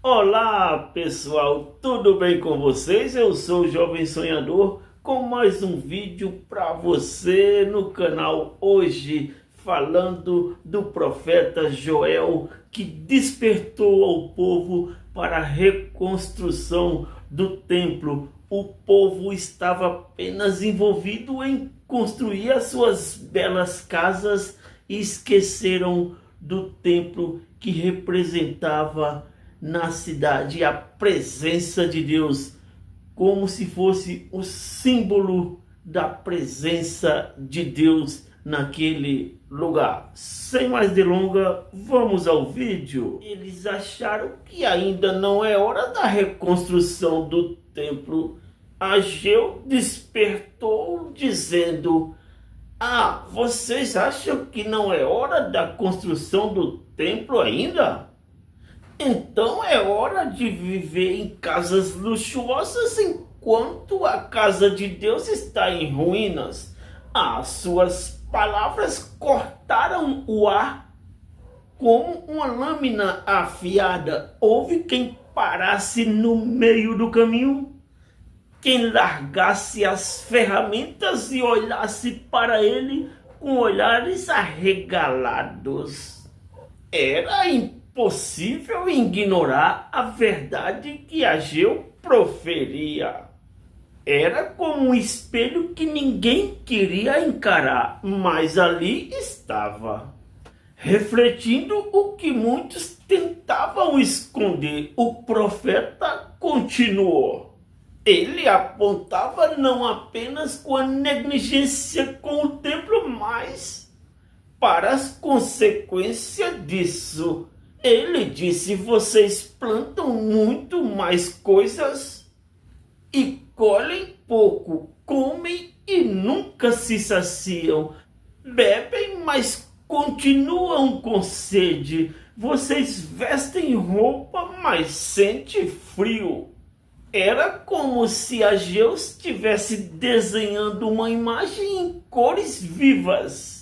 Olá pessoal, tudo bem com vocês? Eu sou o Jovem Sonhador com mais um vídeo para você no canal hoje, falando do profeta Joel que despertou ao povo para a reconstrução do templo. O povo estava apenas envolvido em construir as suas belas casas e esqueceram do templo que representava na cidade a presença de Deus, como se fosse o símbolo da presença de Deus naquele lugar. Sem mais delongas, vamos ao vídeo. Eles acharam que ainda não é hora da reconstrução do templo. Ageu despertou dizendo: vocês acham que não é hora da construção do templo ainda? Então é hora de viver em casas luxuosas enquanto a casa de Deus está em ruínas. As suas palavras cortaram o ar como uma lâmina afiada. Houve quem parasse no meio do caminho, quem largasse as ferramentas e olhasse para ele com olhares arregalados. Era impossível ignorar a verdade que Ageu proferia. Era como um espelho que ninguém queria encarar, mas ali estava, refletindo o que muitos tentavam esconder. O profeta continuou. Ele apontava não apenas com a negligência com o templo, mas para as consequências disso. Ele disse: vocês plantam muito mais coisas e colhem pouco, comem e nunca se saciam, bebem, mas continuam com sede. Vocês vestem roupa, mas sentem frio. Era como se Ageu estivesse desenhando uma imagem em cores vivas.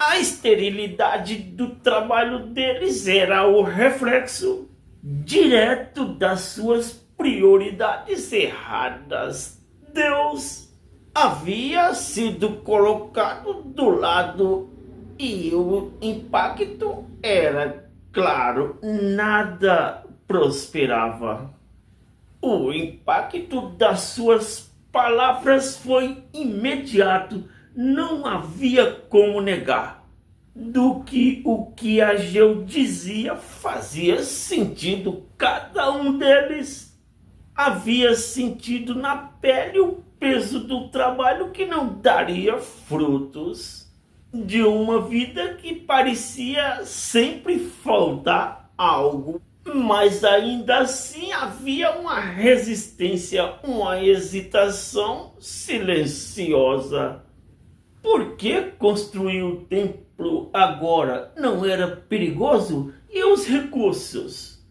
A esterilidade do trabalho deles era o reflexo direto das suas prioridades erradas. Deus havia sido colocado do lado e o impacto era claro, nada prosperava. O impacto das suas palavras foi imediato. Não havia como negar do que o que Ageu dizia fazia sentido. Cada um deles havia sentido na pele o peso do trabalho que não daria frutos, de uma vida que parecia sempre faltar algo. Mas ainda assim havia uma resistência, uma hesitação silenciosa. Por que construir o templo agora? Não era perigoso? E os recursos?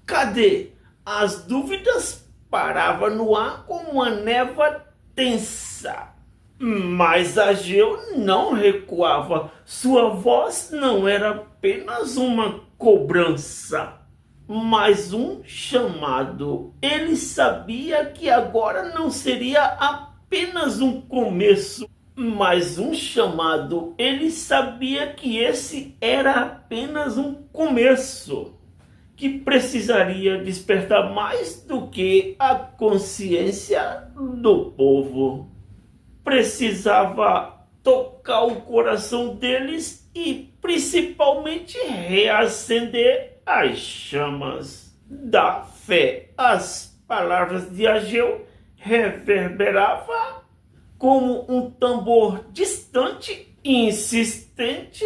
Cadê? As dúvidas paravam no ar como uma névoa tensa. Mas Ageu não recuava. Sua voz não era apenas uma cobrança, mas um chamado. Ele sabia que agora não seria apenas um começo, mas um chamado. Ele sabia que esse era apenas um começo, que precisaria despertar mais do que a consciência do povo. Precisava tocar o coração deles e principalmente reacender as chamas da fé. As palavras de Ageu reverberavam como um tambor distante, insistente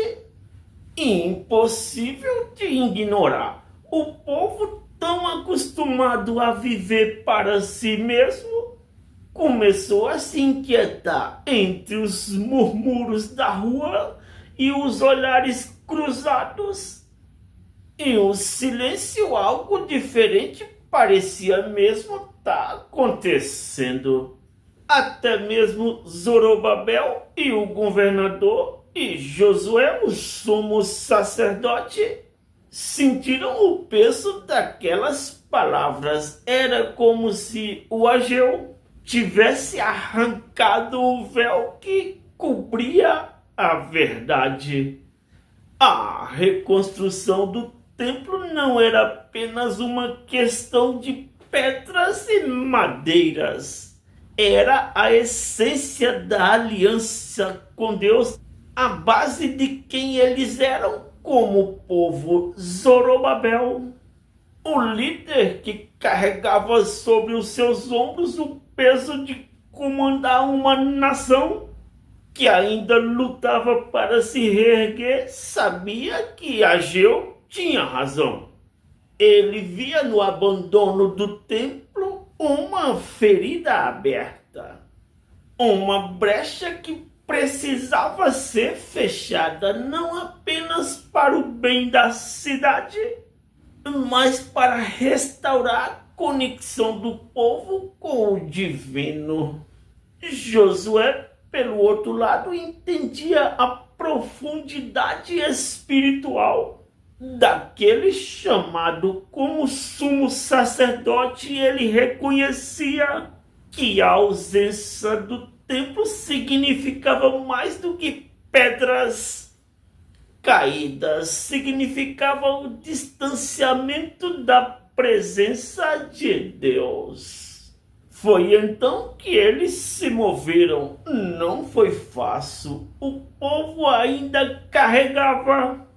e impossível de ignorar. O povo, tão acostumado a viver para si mesmo, começou a se inquietar entre os murmúrios da rua e os olhares cruzados. Em um silêncio, algo diferente parecia mesmo estar acontecendo. Até mesmo Zorobabel e o governador e Josué, o sumo sacerdote, sentiram o peso daquelas palavras. Era como se o Ageu tivesse arrancado o véu que cobria a verdade. A reconstrução do templo não era apenas uma questão de pedras e madeiras. Era a essência da aliança com Deus, a base de quem eles eram como povo. Zorobabel, o líder que carregava sobre os seus ombros o peso de comandar uma nação que ainda lutava para se reerguer, sabia que Ageu tinha razão. Ele via no abandono do templo uma ferida aberta, uma brecha que precisava ser fechada, não apenas para o bem da cidade, mas para restaurar a conexão do povo com o divino. Josué, pelo outro lado, entendia a profundidade espiritual daquele chamado como sumo sacerdote. Ele reconhecia que a ausência do templo significava mais do que pedras caídas, significava o distanciamento da presença de Deus. Foi então que eles se moveram. Não foi fácil. O povo ainda carregava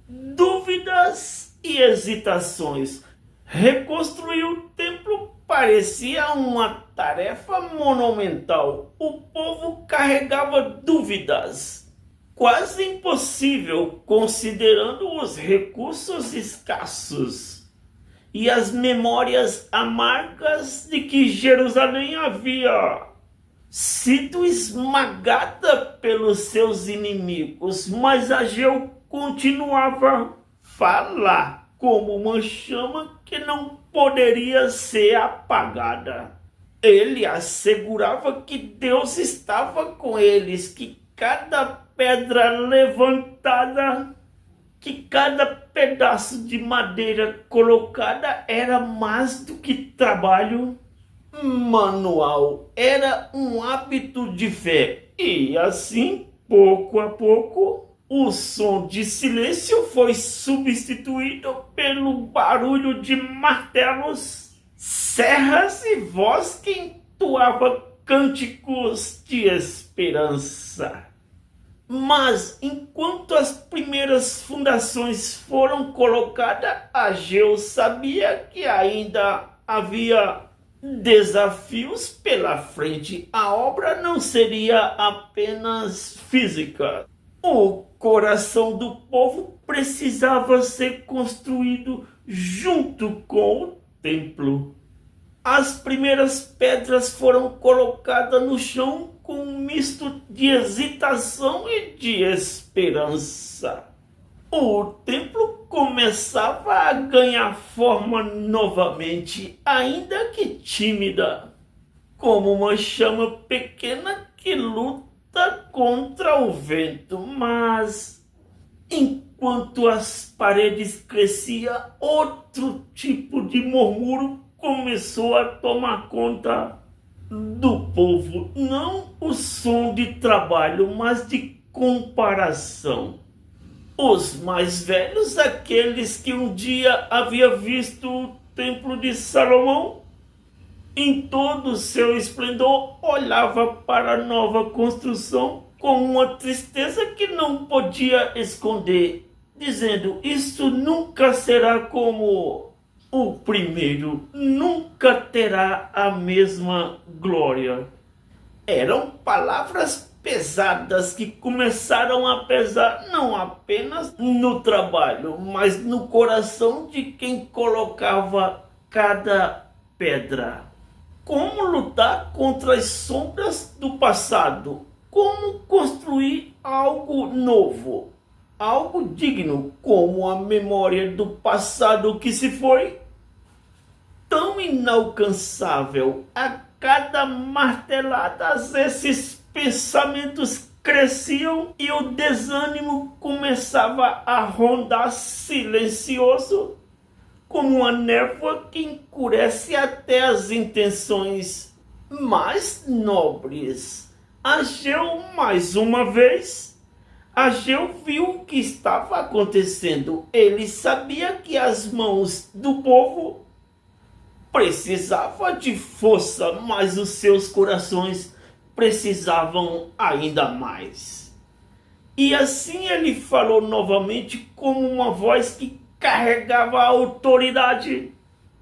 dúvidas e hesitações. Reconstruir o templo parecia uma tarefa monumental. O povo carregava dúvidas, quase impossível considerando os recursos escassos e as memórias amargas de que Jerusalém havia sido esmagada pelos seus inimigos. Mas Ageu continuava a falar como uma chama que não poderia ser apagada. Ele assegurava que Deus estava com eles, que cada pedra levantada, que cada pedaço de madeira colocada era mais do que trabalho manual, era um hábito de fé. E assim, pouco a pouco, o som de silêncio foi substituído pelo barulho de martelos, serras e voz que entoava cânticos de esperança. Mas enquanto as primeiras fundações foram colocadas, Ageu sabia que ainda havia desafios pela frente. A obra não seria apenas física. O coração do povo precisava ser construído junto com o templo. As primeiras pedras foram colocadas no chão com um misto de hesitação e de esperança. O templo começava a ganhar forma novamente, ainda que tímida, como uma chama pequena que luta contra o vento. Mas enquanto as paredes cresciam, outro tipo de murmúrio começou a tomar conta do povo. Não o som de trabalho, mas de comparação. Os mais velhos, aqueles que um dia havia visto o templo de Salomão em todo o seu esplendor, olhava para a nova construção com uma tristeza que não podia esconder, dizendo: isso nunca será como o primeiro, nunca terá a mesma glória. Eram palavras pesadas que começaram a pesar não apenas no trabalho, mas no coração de quem colocava cada pedra. Como lutar contra as sombras do passado? Como construir algo novo? Algo digno, como a memória do passado que se foi? Tão inalcançável. A cada martelada, esses pensamentos cresciam e o desânimo começava a rondar silencioso, como uma névoa que encurece até as intenções mais nobres. Ageu, mais uma vez, Ageu viu o que estava acontecendo. Ele sabia que as mãos do povo precisavam de força, mas os seus corações precisavam ainda mais. E assim ele falou novamente, como uma voz que carregava a autoridade,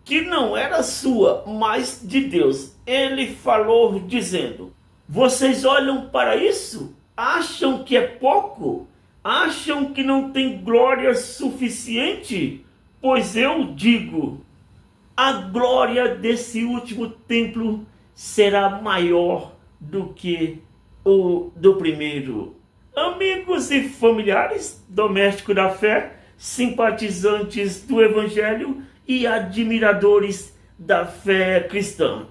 que não era sua, mas de Deus. Ele falou dizendo: vocês olham para isso? Acham que é pouco? Acham que não tem glória suficiente? Pois eu digo, a glória desse último templo será maior do que o do primeiro. Amigos e familiares, domésticos da fé, simpatizantes do Evangelho e admiradores da fé cristã,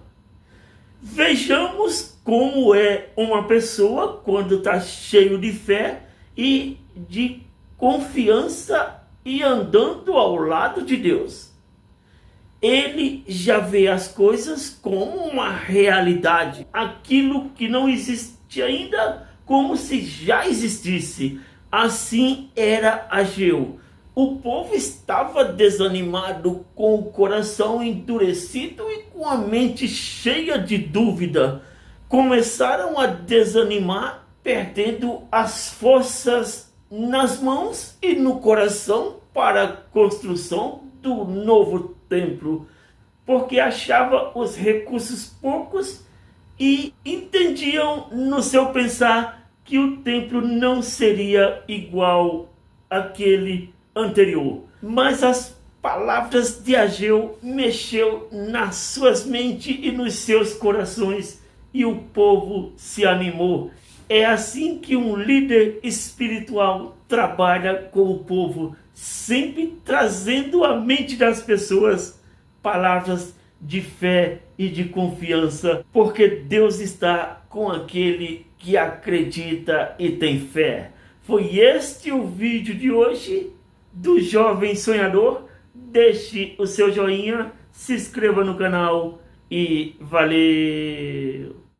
vejamos como é uma pessoa quando está cheio de fé e de confiança e andando ao lado de Deus. Ele já vê as coisas como uma realidade, aquilo que não existe ainda, como se já existisse. Assim era Ageu. O povo estava desanimado, com o coração endurecido e com a mente cheia de dúvida. Começaram a desanimar, perdendo as forças nas mãos e no coração para a construção do novo templo, porque achava os recursos poucos e entendiam no seu pensar que o templo não seria igual àquele anterior. Mas as palavras de Ageu mexeu nas suas mentes e nos seus corações, e o povo se animou. É assim que um líder espiritual trabalha com o povo, sempre trazendo à mente das pessoas palavras de fé e de confiança, porque Deus está com aquele que acredita e tem fé. Foi este o vídeo de hoje do Jovem Sonhador. Deixe o seu joinha, se inscreva no canal e valeu!